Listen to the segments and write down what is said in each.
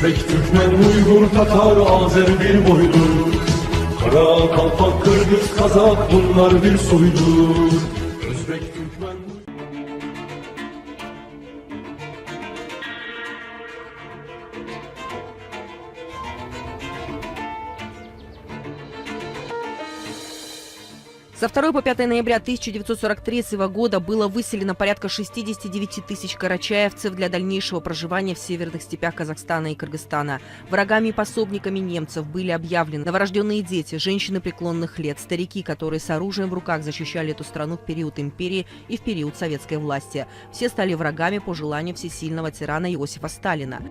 Özbek, Türkmen, Uygur, Tatar, Azer bir boydur. Kara, Kalpak, Kırgız, Kazak bunlar bir soydur. Özbek, Türkmen... Со 2 по 5 ноября 1943 года было выселено порядка 69 тысяч карачаевцев для дальнейшего проживания в северных степях Казахстана и Кыргызстана. Врагами и пособниками немцев были объявлены новорожденные дети, женщины преклонных лет, старики, которые с оружием в руках защищали эту страну в период империи и в период советской власти. Все стали врагами по желанию всесильного тирана Иосифа Сталина.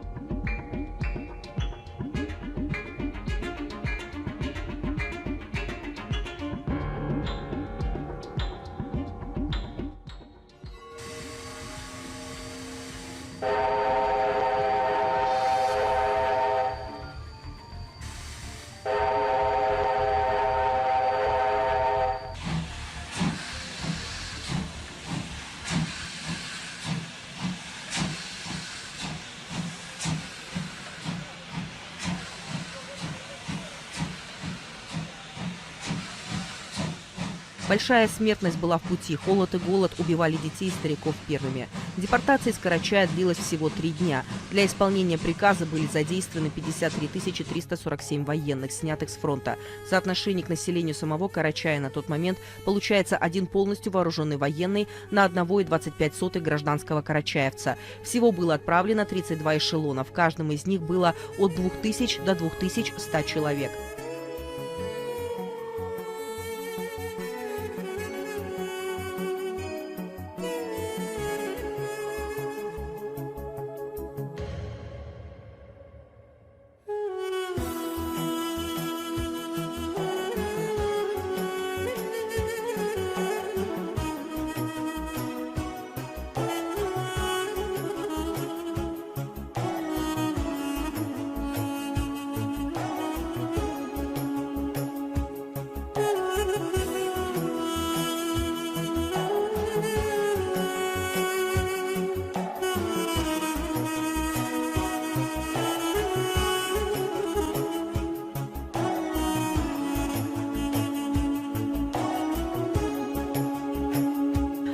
Большая смертность была в пути, холод и голод убивали детей и стариков первыми. Депортация из Карачая длилась всего 3 дня. Для исполнения приказа были задействованы 53 347 военных, снятых с фронта. В соотношении к населению самого Карачая на тот момент получается 1 полностью вооруженный военный на 1,25 гражданского карачаевца. Всего было отправлено 32 эшелона. В каждом из них было от 2000 до 2100 человек.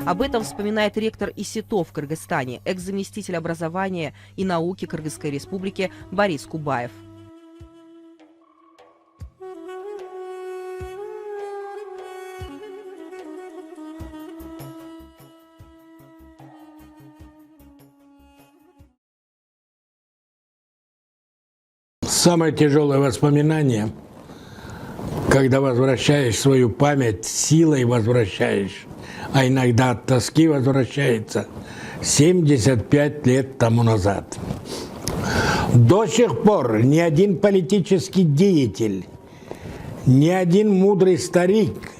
Об этом вспоминает ректор ИСИТО в Кыргызстане, экс-заместитель образования и науки Кыргызской республики Борис Кубаев. Самое тяжелое воспоминание, когда возвращаешь свою память, силой возвращаешь, а иногда от тоски возвращается, 75 лет тому назад. До сих пор ни один политический деятель, ни один мудрый старик,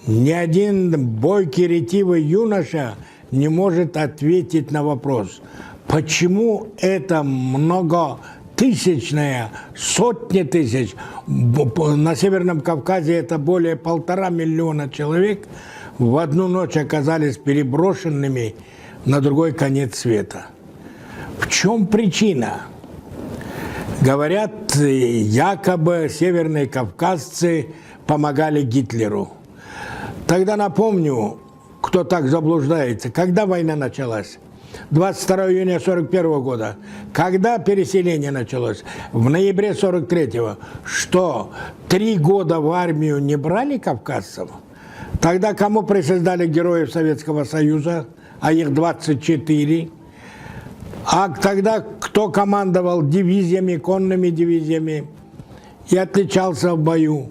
ни один бойкий ретивый юноша не может ответить на вопрос, почему это многотысячное, сотни тысяч, на Северном Кавказе это более 1,5 миллиона человек, в одну ночь оказались переброшенными на другой конец света. В чем причина? Говорят, якобы северные кавказцы помогали Гитлеру. Тогда напомню, кто так заблуждается, когда война началась? 22 июня 1941 года. Когда переселение началось? В ноябре 1943. Что, 3 года в армию не брали кавказцев? Тогда кому присуждали героев Советского Союза, а их 24? А тогда кто командовал дивизиями, конными дивизиями и отличался в бою?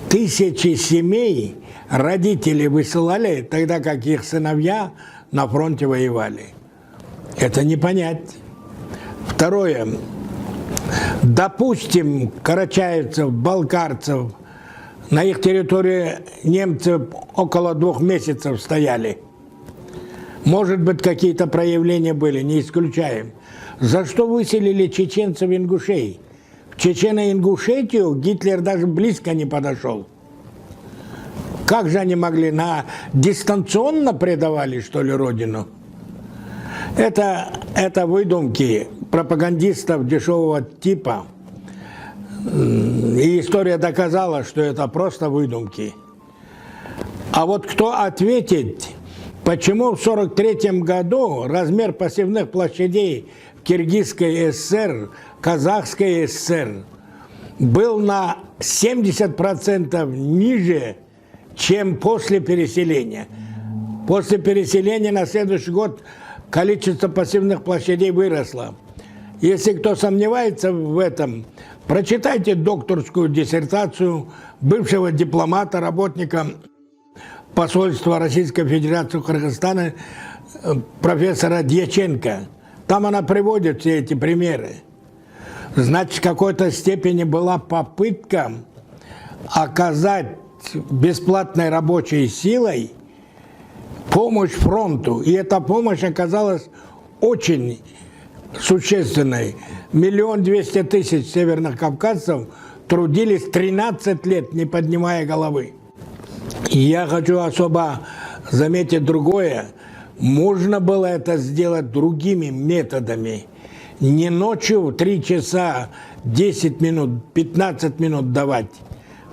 Тысячи семей родители высылали, тогда как их сыновья на фронте воевали. Это не понять. Второе. Допустим, карачаевцев, балкарцев, на их территории немцы около 2 месяцев стояли. Может быть, какие-то проявления были, не исключаем. За что выселили чеченцев и ингушей? В Чечено-Ингушетию Гитлер даже близко не подошел. Как же они могли? Дистанционно предавали, что ли, родину? Это выдумки. пропагандистов дешевого типа. И история доказала, что это просто выдумки. А вот кто ответит, почему в 1943 году размер посевных площадей в Киргизской ССР, Казахской ССР был на 70% ниже, чем после переселения. После переселения на следующий год количество посевных площадей выросло. Если кто сомневается в этом, прочитайте докторскую диссертацию бывшего дипломата, работника посольства Российской Федерации в Кыргызстане профессора Дьяченко. Там она приводит все эти примеры. Значит, в какой-то степени была попытка оказать бесплатной рабочей силой помощь фронту. И эта помощь оказалась очень существенной. 1 200 000 северных кавказцев трудились 13 лет, не поднимая головы. И я хочу особо заметить другое. Можно было это сделать другими методами. Не ночью в 3 часа 10 минут, 15 минут давать,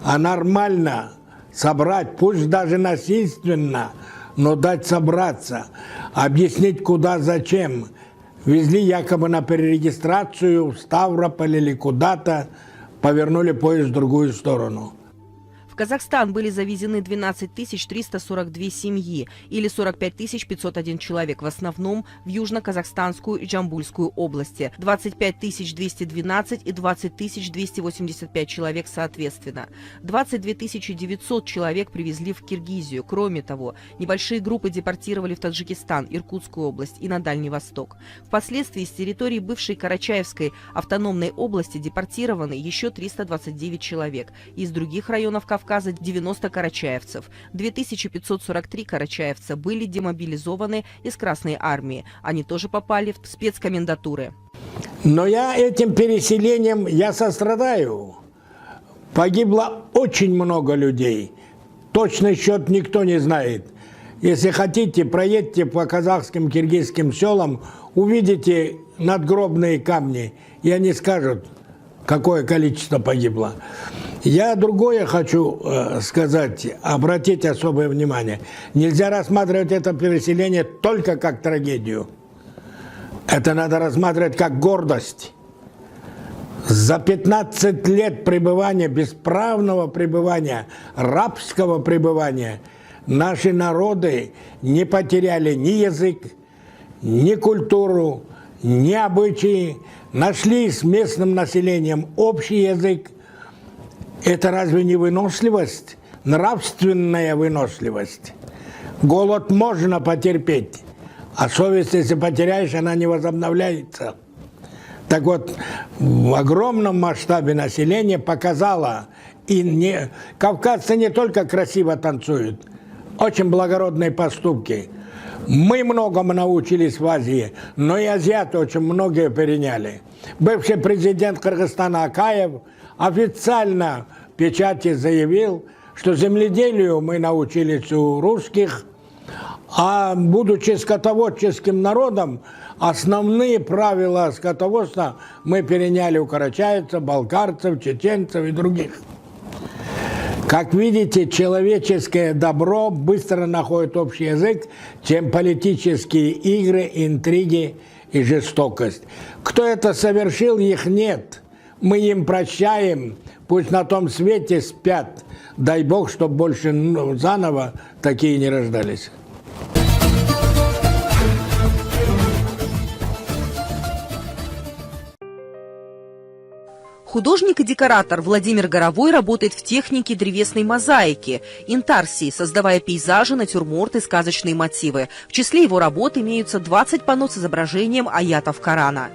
а нормально собрать, пусть даже насильственно, но дать собраться, объяснить куда, зачем. Везли якобы на перерегистрацию в Ставрополь или куда-то, повернули поезд в другую сторону. В Казахстан были завезены 12 342 семьи, или 45 501 человек, в основном в Южно-Казахстанскую и Джамбульскую области, 25 212 и 20 285 человек соответственно. 22 900 человек привезли в Киргизию. Кроме того, небольшие группы депортировали в Таджикистан, Иркутскую область и на Дальний Восток. Впоследствии с территории бывшей Карачаевской автономной области депортированы еще 329 человек. Из других районов Кавказа 90 карачаевцев. 2543 карачаевца были демобилизованы из Красной армии. Они тоже попали в спецкомендатуры. Но я этим переселением, я сострадаю. Погибло очень много людей. Точный счет никто не знает. Если хотите, проедьте по казахским, киргизским селам, увидите надгробные камни, и они скажут, какое количество погибло. Я другое хочу сказать, обратить особое внимание. Нельзя рассматривать это переселение только как трагедию. Это надо рассматривать как гордость. За 15 лет пребывания, бесправного пребывания, рабского пребывания, наши народы не потеряли ни язык, ни культуру, ни обычаи, нашли с местным населением общий язык. Это разве не выносливость? Нравственная выносливость. Голод можно потерпеть, а совесть, если потеряешь, она не возобновляется. Так вот, в огромном масштабе населения показало, кавказцы не только красиво танцуют, очень благородные поступки. Мы многому научились в Азии, но и азиаты очень многое переняли. Бывший президент Кыргызстана Акаев официально в печати заявил, что земледелию мы научились у русских, а будучи скотоводческим народом, основные правила скотоводства мы переняли у карачаевцев, балкарцев, чеченцев и других. Как видите, человеческое добро быстро находит общий язык, чем политические игры, интриги и жестокость. Кто это совершил, их нет. Мы им прощаем, пусть на том свете спят. Дай Бог, чтобы больше заново такие не рождались. Художник и декоратор Владимир Горовой работает в технике древесной мозаики, интарсии, создавая пейзажи, натюрморты, сказочные мотивы. В числе его работ имеются 20 панно с изображением аятов Корана.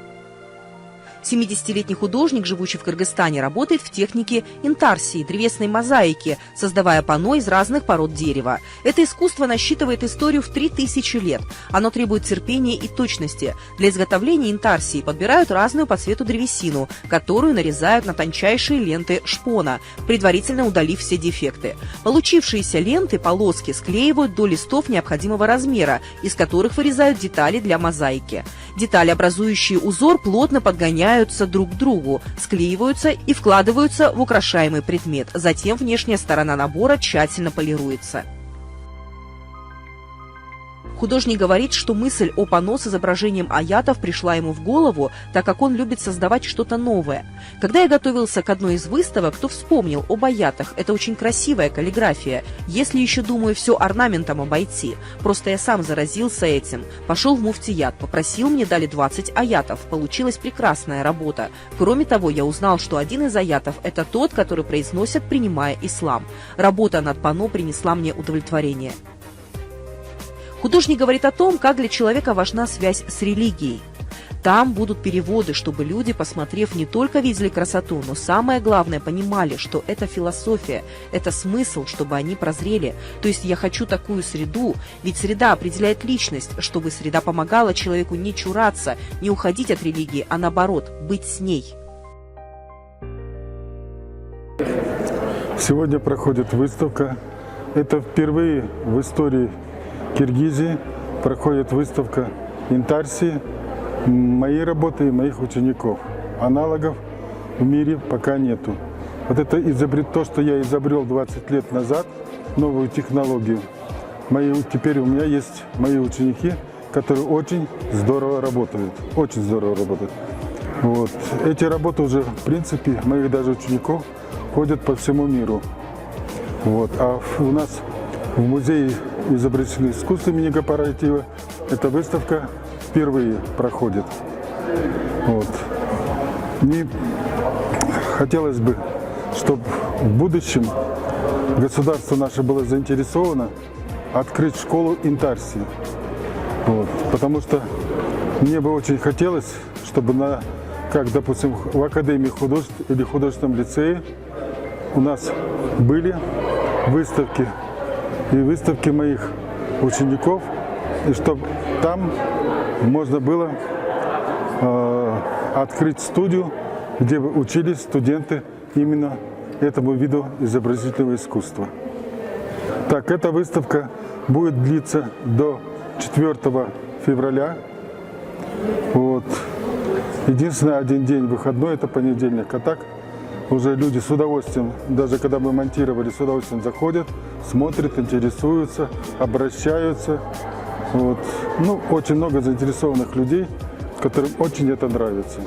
70-летний художник, живущий в Кыргызстане, работает в технике интарсии, древесной мозаики, создавая панно из разных пород дерева. Это искусство насчитывает историю в 3000 лет. Оно требует терпения и точности. Для изготовления интарсии подбирают разную по цвету древесину, которую нарезают на тончайшие ленты шпона, предварительно удалив все дефекты. Получившиеся ленты, полоски склеивают до листов необходимого размера, из которых вырезают детали для мозаики. Детали, образующие узор, плотно подгоняются друг к другу, склеиваются и вкладываются в украшаемый предмет. Затем внешняя сторона набора тщательно полируется. Художник говорит, что мысль о панно с изображением аятов пришла ему в голову, так как он любит создавать что-то новое. Когда я готовился к одной из выставок, то вспомнил об аятах. Это очень красивая каллиграфия. Если еще, думаю, все орнаментом обойти. Просто я сам заразился этим. Пошел в муфтият, попросил, мне дали 20 аятов. Получилась прекрасная работа. Кроме того, я узнал, что один из аятов – это тот, который произносят, принимая ислам. Работа над панно принесла мне удовлетворение. Художник говорит о том, как для человека важна связь с религией. Там будут переводы, чтобы люди, посмотрев, не только видели красоту, но самое главное, понимали, что это философия, это смысл, чтобы они прозрели. То есть я хочу такую среду, ведь среда определяет личность, чтобы среда помогала человеку не чураться, не уходить от религии, а наоборот, быть с ней. Сегодня проходит выставка. Это впервые в истории Киргизии проходит выставка интарсии, моей работы и моих учеников. Аналогов в мире пока нету. Вот это то, что я изобрел 20 лет назад, новую технологию. Теперь у меня есть мои ученики, которые очень здорово работают. Очень здорово работают. Вот. Эти работы уже, в принципе, моих даже учеников ходят по всему миру. Вот. А у нас в музее изобретательных искусств имени Гапара-Айтиева эта выставка впервые проходит. Вот. Мне хотелось бы, чтобы в будущем государство наше было заинтересовано открыть школу интарсии. Вот. Потому что мне бы очень хотелось, чтобы как, допустим, в Академии художеств или художественном лицее у нас были выставки и выставки моих учеников, и чтобы там можно было открыть студию, где бы учились студенты именно этому виду изобразительного искусства. Так, эта выставка будет длиться до 4 февраля. Вот. Единственный один день выходной – это понедельник, а так уже люди с удовольствием, даже когда мы монтировали, с удовольствием заходят, смотрят, интересуются, обращаются. Вот. Ну, очень много заинтересованных людей, которым очень это нравится.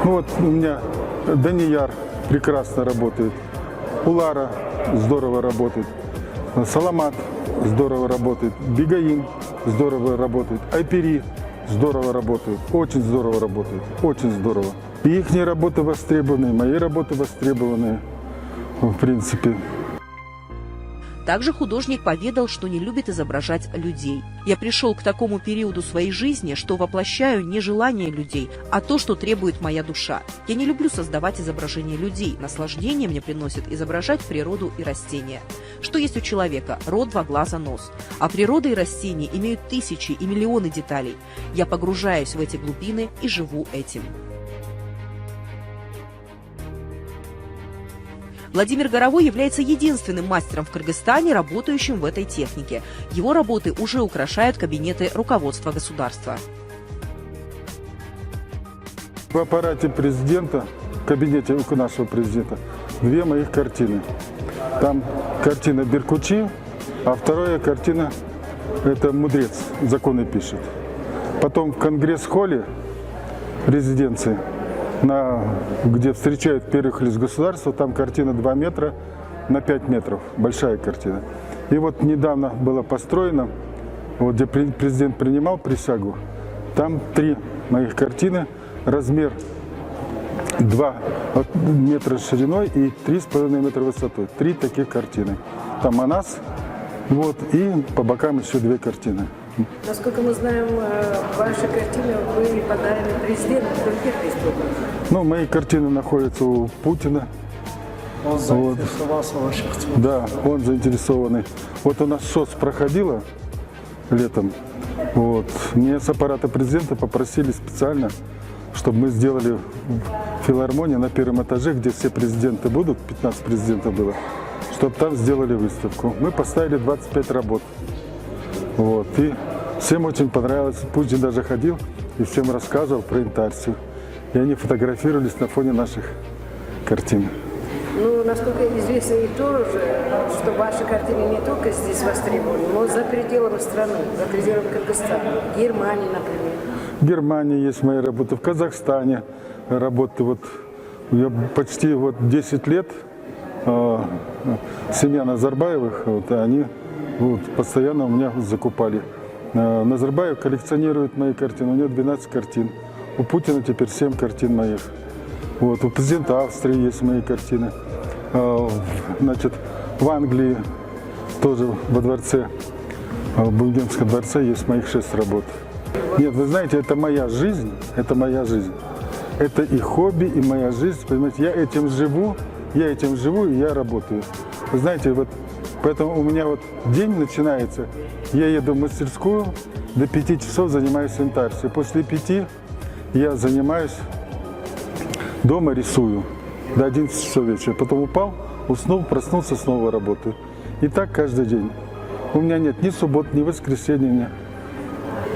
Ну вот у меня Данияр прекрасно работает, Улара здорово работает, Саламат здорово работает, Бигаин здорово работает, Айпери здорово работают, очень здорово работают, очень здорово. И их работы востребованы, мои работы востребованы, в принципе. Также художник поведал, что не любит изображать людей. «Я пришел к такому периоду своей жизни, что воплощаю не желание людей, а то, что требует моя душа. Я не люблю создавать изображения людей. Наслаждение мне приносит изображать природу и растения. Что есть у человека? Рот, два глаза, нос. А природа и растения имеют тысячи и миллионы деталей. Я погружаюсь в эти глубины и живу этим». Владимир Горовой является единственным мастером в Кыргызстане, работающим в этой технике. Его работы уже украшают кабинеты руководства государства. В аппарате президента, в кабинете у нашего президента, две моих картины. Там картина Беркучи, а вторая картина – это «Мудрец, законы пишет». Потом в Конгресс-холле резиденции, где встречают первых лиц государства, там картина 2 метра на 5 метров, большая картина. И вот недавно было построено, вот где президент принимал присягу, там 3 моих картины, размер 2 метра шириной и 3,5 метра высотой. 3 таких картины. Там Манас, вот, и по бокам еще 2 картины. Насколько мы знаем, ваши картины были подарены президенту других республик. Ну, мои картины находятся у Путина. Он заинтересовался в ваших картинах? Да, он заинтересованный. Вот у нас ШОС проходила летом. Вот. Меня с аппарата президента попросили специально, чтобы мы сделали в филармонии на 1-м этаже, где все президенты будут, 15 президентов было, чтобы там сделали выставку. Мы поставили 25 работ. Вот. И Всем очень понравилось. Путин даже ходил и всем рассказывал про интарсию. И они фотографировались на фоне наших картин. Ну, насколько известно и тоже, что ваши картины не только здесь востребованы, но за пределами страны, за пределами Кыргызстана, Германии, например. В Германии есть мои работы, в Казахстане работы. Вот я почти 10 лет, семья Назарбаевых, они постоянно у меня закупали. Назарбаев коллекционирует мои картины, у него 12 картин. У Путина теперь 7 картин моих. У президента Австрии есть мои картины. Значит, в Англии тоже во дворце, в Бунгемском дворце есть моих 6 работ. Нет, вы знаете, это моя жизнь, это моя жизнь. Это и хобби, и моя жизнь, понимаете, я этим живу и я работаю. Вы знаете, поэтому у меня день начинается, я еду в мастерскую, до 5 часов занимаюсь интарсией. После 5 я занимаюсь дома, рисую до 11 часов вечера. Потом упал, уснул, проснулся, снова работаю. И так каждый день. У меня нет ни суббот, ни воскресенья, ни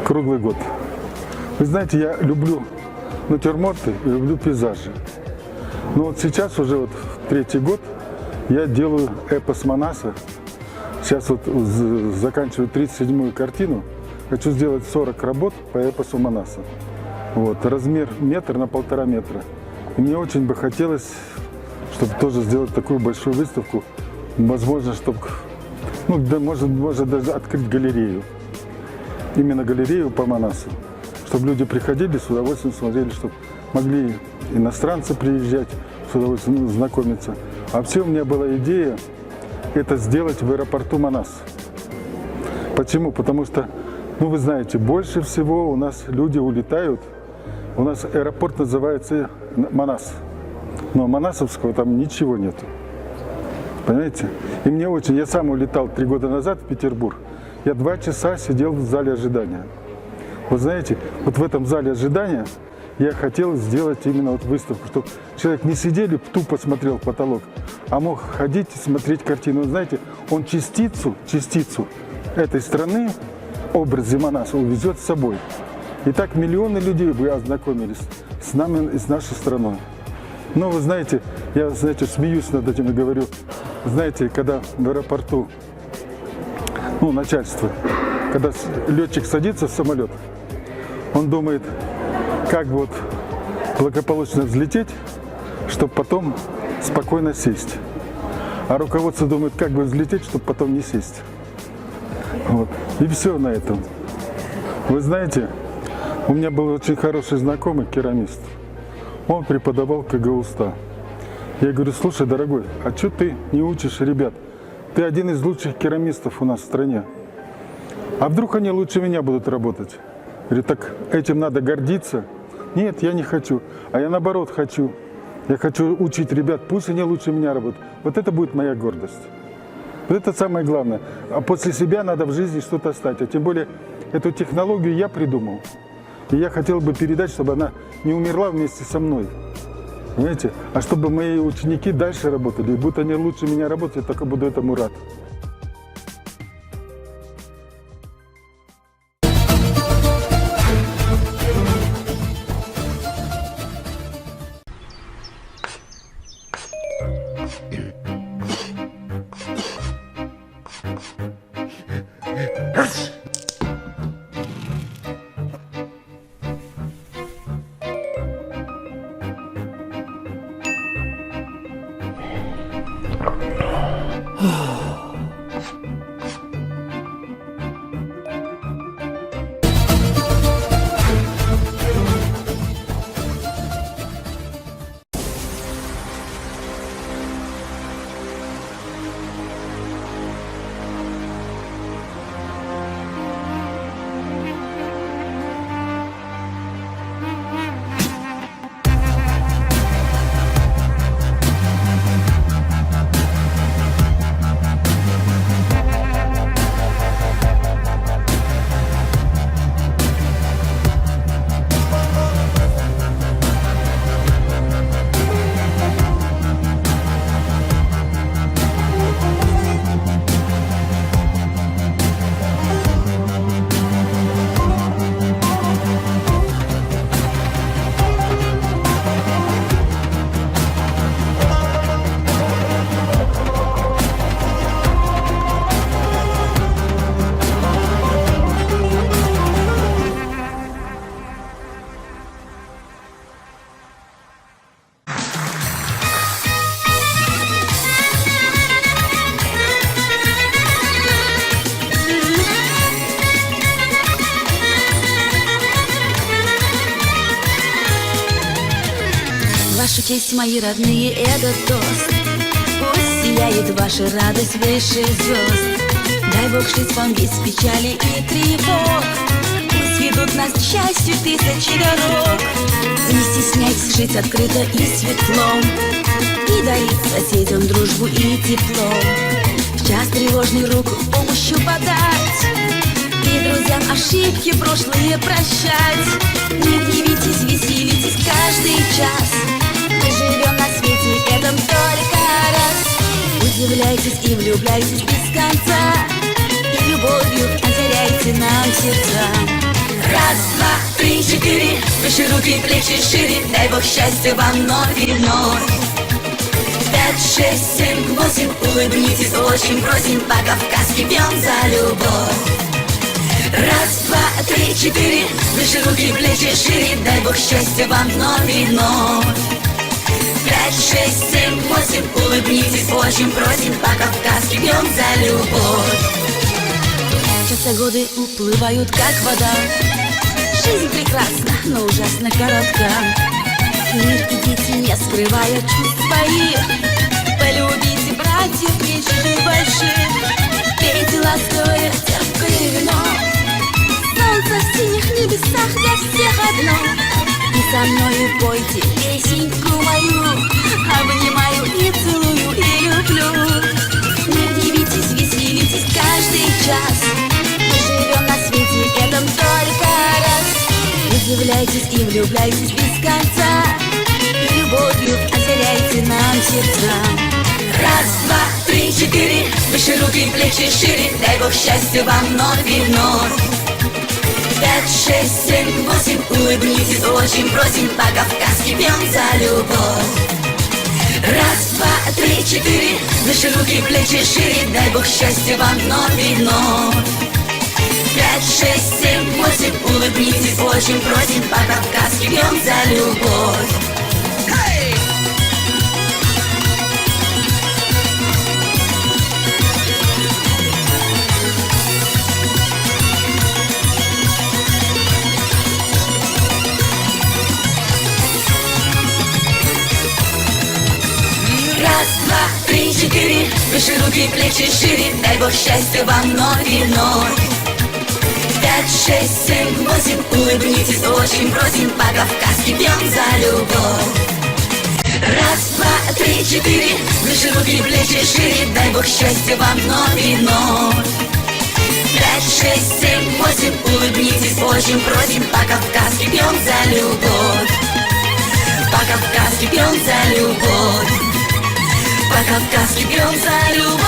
круглый год. Вы знаете, я люблю натюрморты и люблю пейзажи. Но сейчас уже 3-й год я делаю эпос Манаса. Сейчас заканчиваю 37-ю картину. Хочу сделать 40 работ по эпосу Манаса. Размер метр на 1,5 метра. И мне очень бы хотелось, чтобы тоже сделать такую большую выставку. Возможно, чтобы, может даже открыть галерею. Именно галерею по Манасу. Чтобы люди приходили, с удовольствием смотрели, чтобы могли иностранцы приезжать, с удовольствием знакомиться. А вообще у меня была идея это сделать в аэропорту Манас. Почему? Потому что, вы знаете, больше всего у нас люди улетают. У нас аэропорт называется Манас. Но манасовского там ничего нет. Понимаете? И мне я сам улетал 3 года назад в Петербург. Я 2 часа сидел в зале ожидания. Вы знаете, в этом зале ожидания я хотел сделать именно выставку, чтобы человек не сидел и тупо смотрел в потолок, а мог ходить и смотреть картину. Вы знаете, он частицу этой страны, образы Манаса, увезет с собой. И так миллионы людей бы ознакомились с нами и с нашей страной. Но вы знаете, я смеюсь над этим и говорю, знаете, когда в аэропорту, начальство, когда летчик садится в самолет, он думает, как бы благополучно взлететь, чтобы потом спокойно сесть. А руководство думает, как бы взлететь, чтобы потом не сесть. И все на этом. Вы знаете, у меня был очень хороший знакомый керамист. Он преподавал КГУ-СТА. Я говорю, слушай, дорогой, а что ты не учишь ребят? Ты один из лучших керамистов у нас в стране. А вдруг они лучше меня будут работать? Говорю, так этим надо гордиться? Нет, я не хочу. А я наоборот хочу. Я хочу учить ребят, пусть они лучше меня работают. Это будет моя гордость. Это самое главное. А после себя надо в жизни что-то оставить. А тем более, эту технологию я придумал. И я хотел бы передать, чтобы она не умерла вместе со мной. Понимаете? А чтобы мои ученики дальше работали. И будут они лучше меня работать, я только буду этому рад. честь, мои родные, этот тост. Пусть сияет ваша радость выше звезд. Дай Бог жить вам без печали и тревог. Пусть ведут нас к счастью тысячи дорог. Не стесняйтесь жить открыто и светлом, и дарить соседям дружбу и тепло. В час тревожный руку помощью подать, и друзьям ошибки прошлые прощать. Не гневитесь, веселитесь каждый час. Мы живем на свете этом только раз. Удивляйтесь и влюбляйтесь без конца, и любовью озаряйте нам сердца. Раз, два, три, четыре, выше руки, плечи шире. Дай Бог счастья вам вновь и вновь. 5, 6, 7, 8, улыбнитесь, очень просим. По-кавказски пьем за любовь. Раз, два, три, четыре, выше руки, плечи шире. Дай Бог счастья вам вновь и вновь. 5, 6, 7, 8, улыбнитесь, очень просим. По-кавказски пьем за любовь. Часто годы уплывают, как вода. Жизнь прекрасна, но ужасно коротка. Мир идите, не скрывая чувств своих. Полюбите братьев меньших и больших. Пейте ласковое терпкое вино. Солнце в синих небесах для всех одно. И со мною пойте песеньку мою. Обнимаю и целую и люблю. Не гневитесь, веселитесь каждый час. Мы живем на свете этом только раз. Удивляйтесь и влюбляйтесь без конца, и любовью озаряйте нам сердца. Раз, два, три, четыре, выше руки, плечи шире. Дай Бог счастья вам вновь и вновь. 5, 6, 7, 8, улыбнитесь, очень просим. По-кавказски пьем за любовь. Раз, два, три, четыре, выше руки, плечи шире. Дай Бог счастья вам вновь и вновь. 5, 6, 7, 8, улыбнитесь, очень просим. По-кавказски пьем за любовь. Раз, два, три, четыре, выше руки, плечи шире. Дай Бог счастья вам вновь и вновь. 5, 6, 7, 8, улыбнитесь, очень просим. По-кавказски пьем за любовь. Раз, два, три, четыре, выше руки, плечи шире. Дай Бог счастья вам вновь и вновь. 5, 6, 7, 8, улыбнитесь, очень просим. По-кавказски пьем за любовь. По-кавказски пьем за любовь. По-кавказски пьем за любовь.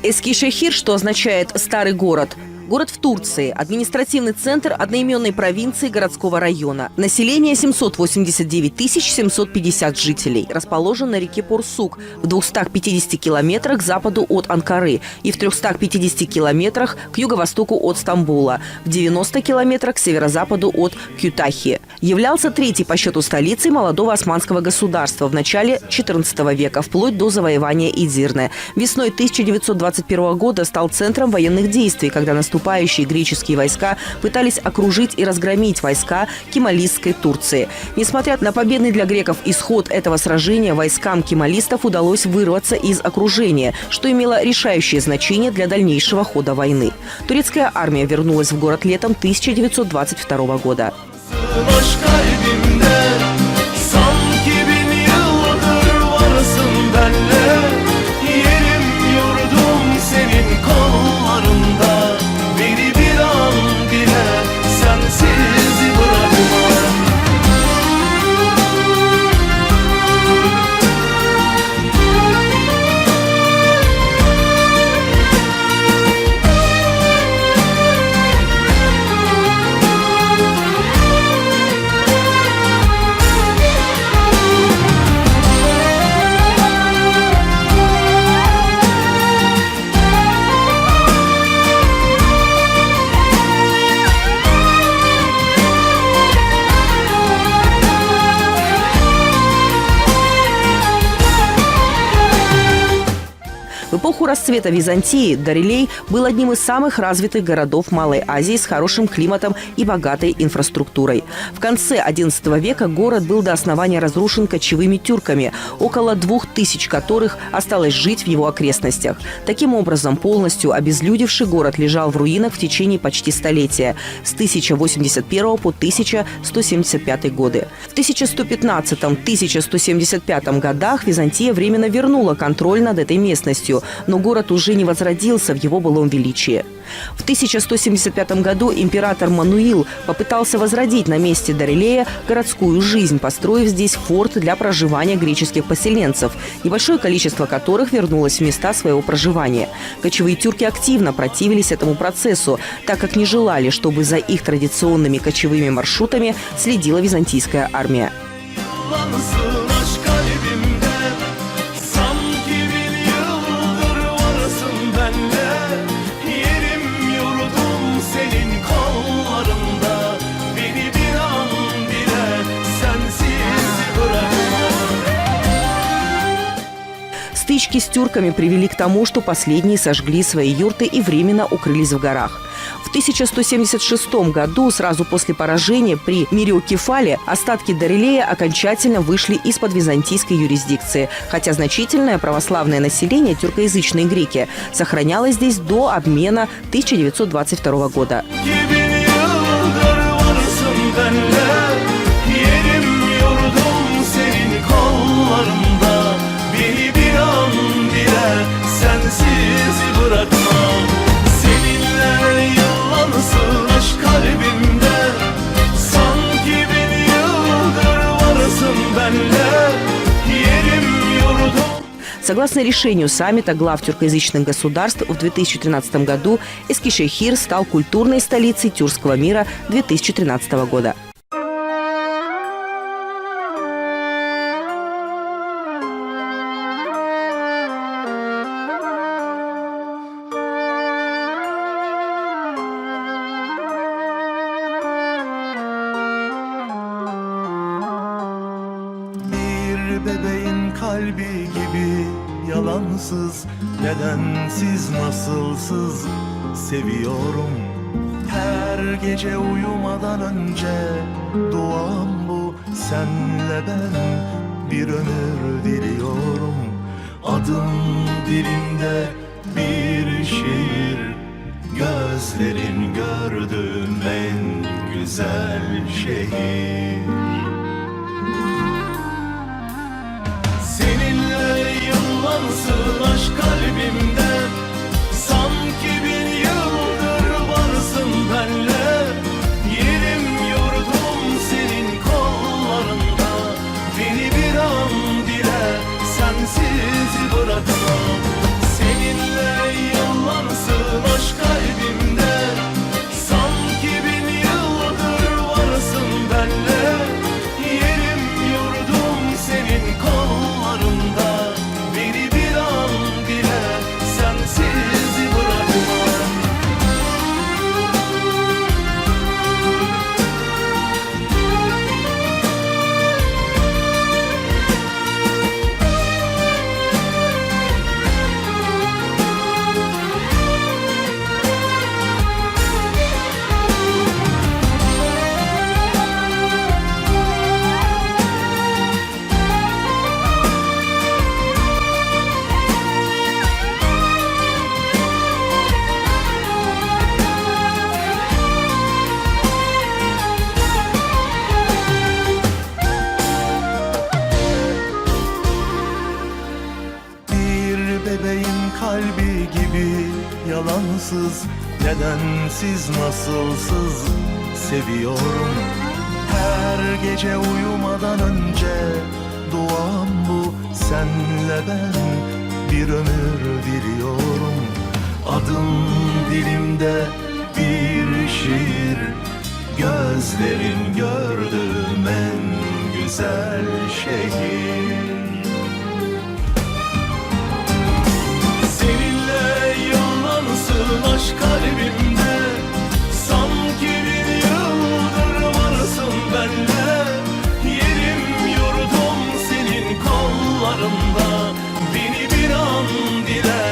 Эскишехир, что означает «старый город». Город в Турции, административный центр одноименной провинции городского района. Население 789 750 жителей. Расположен на реке Порсук в 250 километрах к западу от Анкары и в 350 километрах к юго-востоку от Стамбула, в 90 километрах к северо-западу от Кютахи. Являлся третьей по счету столицей молодого османского государства в начале XIV века, вплоть до завоевания Эдирне. Весной 1921 года стал центром военных действий, когда наступающие греческие войска пытались окружить и разгромить войска кемалистской Турции. Несмотря на победный для греков исход этого сражения, войскам кемалистов удалось вырваться из окружения, что имело решающее значение для дальнейшего хода войны. Турецкая армия вернулась в город летом 1922 года. расцвета Византии Дарилей был одним из самых развитых городов Малой Азии с хорошим климатом и богатой инфраструктурой. В конце XI века город был до основания разрушен кочевыми тюрками, около 2000 которых осталось жить в его окрестностях. Таким образом, полностью обезлюдевший город лежал в руинах в течение почти столетия – с 1081 по 1175 годы. В 1115-1175 годах Византия временно вернула контроль над этой местностью, но город уже не возродился в его былом величии. В 1175 году император Мануил попытался возродить на месте Дарилея городскую жизнь, построив здесь форт для проживания греческих поселенцев, небольшое количество которых вернулось в места своего проживания. Кочевые тюрки активно противились этому процессу, так как не желали, чтобы за их традиционными кочевыми маршрутами следила византийская армия. Стычки с тюрками привели к тому, что последние сожгли свои юрты и временно укрылись в горах. В 1176 году, сразу после поражения при Мириокефале, остатки Дарилея окончательно вышли из-под византийской юрисдикции, хотя значительное православное население, тюркоязычные греки, сохранялось здесь до обмена 1922 года. Согласно решению саммита глав тюркоязычных государств, в 2013 году Эскишехир стал культурной столицей тюркского мира 2013 года. Bebeğin kalbi gibi yalansız, nedensiz, nasılsız seviyorum. Her gece uyumadan önce duam bu, senle ben bir ömür diliyorum. Adım dilimde bir şiir, gözlerin gördüğüm en güzel şehir. Yıllansın aşk kalbimde, sanki bin yıldır varsın benle. Yerim yurdum senin kollarında, beni bir an bile sensiz bırakma. Seninle yıllansın aşk kalbimde, sanki bin yıldır varsın benle. Yerim yurdum senin kollarında, kalbi gibi yalansız, nedensiz, nasılsız seviyorum. Her gece uyumadan önce duam bu, senle ben bir ömür diliyorum. Adım dilimde bir şiir, gözlerin gördüğüm en güzel şehir. Aşk kalbimde, sanki bin yıldır varsın benle. Yerim yurdum senin kollarında, beni bir an bile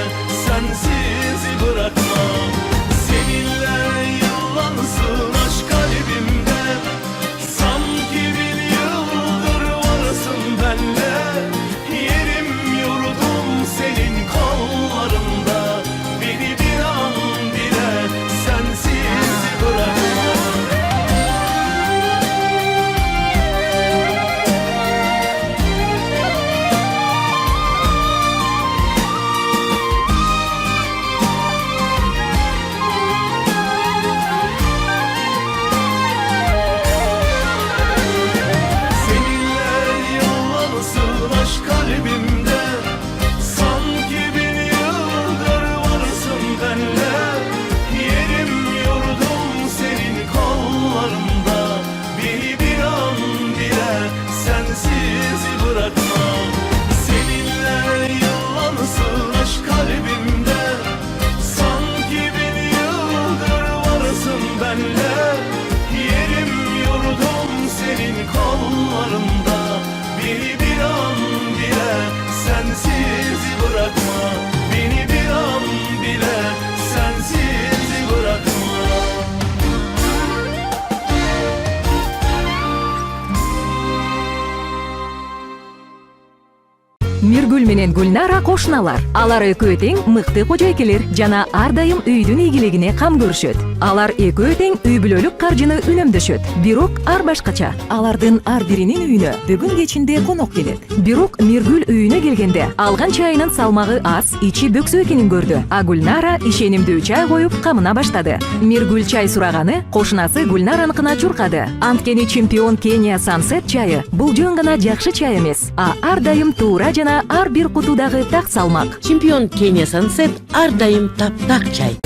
Миргүл менен Гүлнара кошуналар. Алар экөө тең мыкты кожойкелер жана ар дайым үйдүн ийгилигине кам көрүшөт. Алар экөө тең үй бүлөлүк каржыны үнөмдөшөт. Бирок ар башкача. Алардын ар биринин үйүнө бүгүн кечинде конок келет. Бирок Миргүл үйүнө келгенде алган чайынын салмагы аз, ичи бөксө экенин көрдү. А Гүлнара ишенимдүү чай коюп камына баштады. Миргүл чай сураганы кошунасы Гүлнараныкына чуркады. Анткени чемпион Кения Сансет чайы бул жөн гана жакшы чай эмес, а ар дайым туура жана ар бир кутудагы так салмак. Чемпион Кения Сансет ар дайым таптак чай.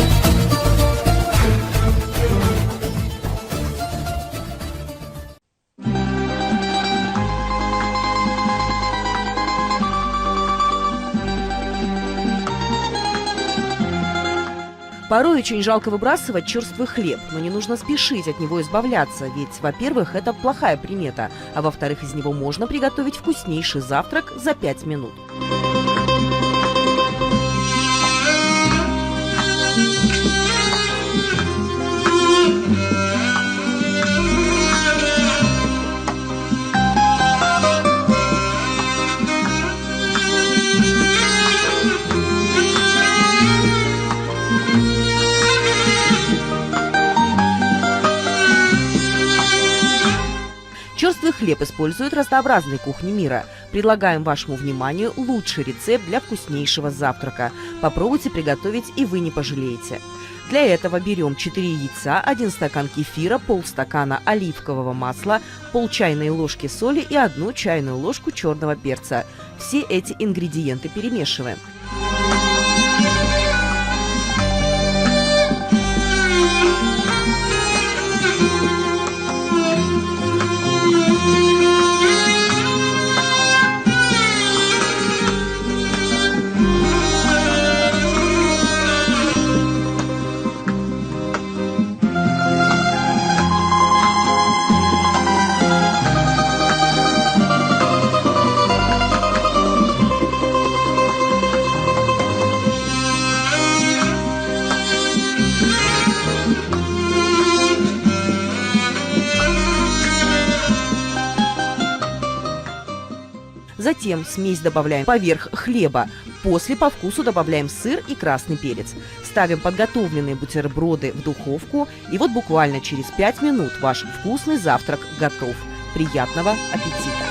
Порой очень жалко выбрасывать черствый хлеб, но не нужно спешить от него избавляться, ведь, во-первых, это плохая примета, а во-вторых, из него можно приготовить вкуснейший завтрак за 5 минут. Черствый хлеб используют разнообразные кухни мира. Предлагаем вашему вниманию лучший рецепт для вкуснейшего завтрака. Попробуйте приготовить, и вы не пожалеете. Для этого берем 4 яйца, 1 стакан кефира, полстакана оливкового масла, пол чайной ложки соли и 1 чайную ложку черного перца. Все эти ингредиенты перемешиваем. Затем смесь добавляем поверх хлеба. После по вкусу добавляем сыр и красный перец. Ставим подготовленные бутерброды в духовку. И вот буквально через 5 минут ваш вкусный завтрак готов. Приятного аппетита!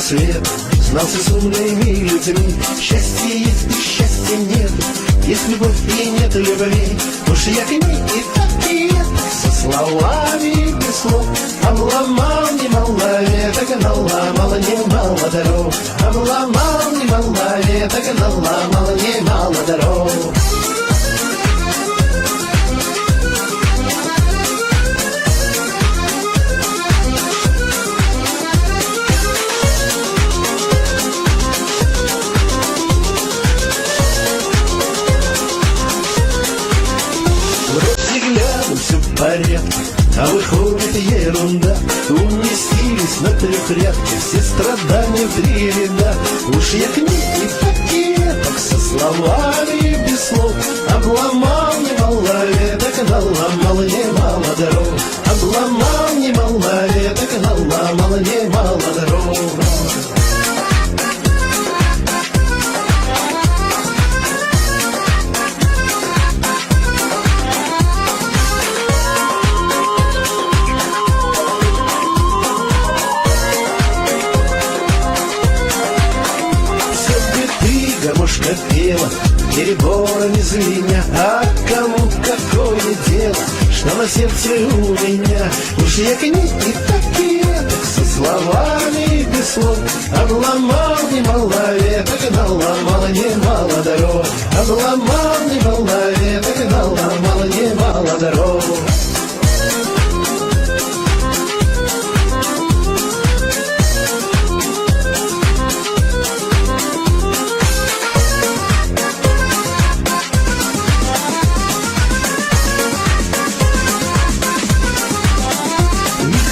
Свет знался с умными людьми. Счастье есть и счастья нет. Есть любовь и нет любви. Уж я к ней и так и есть. Со словами без слов. Обломал немало веток, наломал немало дорог. Обломал немало веток, наломал немало дорог. Все в порядке, а выходит ерунда. Уместились на трехрядке все страдания в 3 ряда. Уж я книг и пакеток со словами без слов обломал немало веток, наломал немало дорог. Обломал немало веток, наломал немало дорог. Гармошка пела, переборами звеня, а кому какое дело, что на сердце у меня? Уж я книг и пакеток со словами без слов обломал немало веток, наломал немало дорог. Обломал немало веток, наломал немало дорог.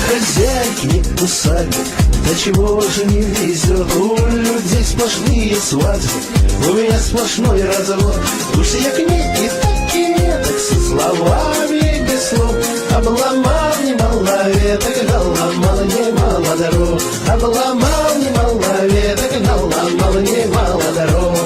Хозяйки не усадьбы, до чего же не везет? У людей сплошные свадьбы, у меня сплошной развод. Уж я книг и пакеток со словами без слов обломал немало веток, наломал немало дорог. Обломал немало веток, наломал немало дорог.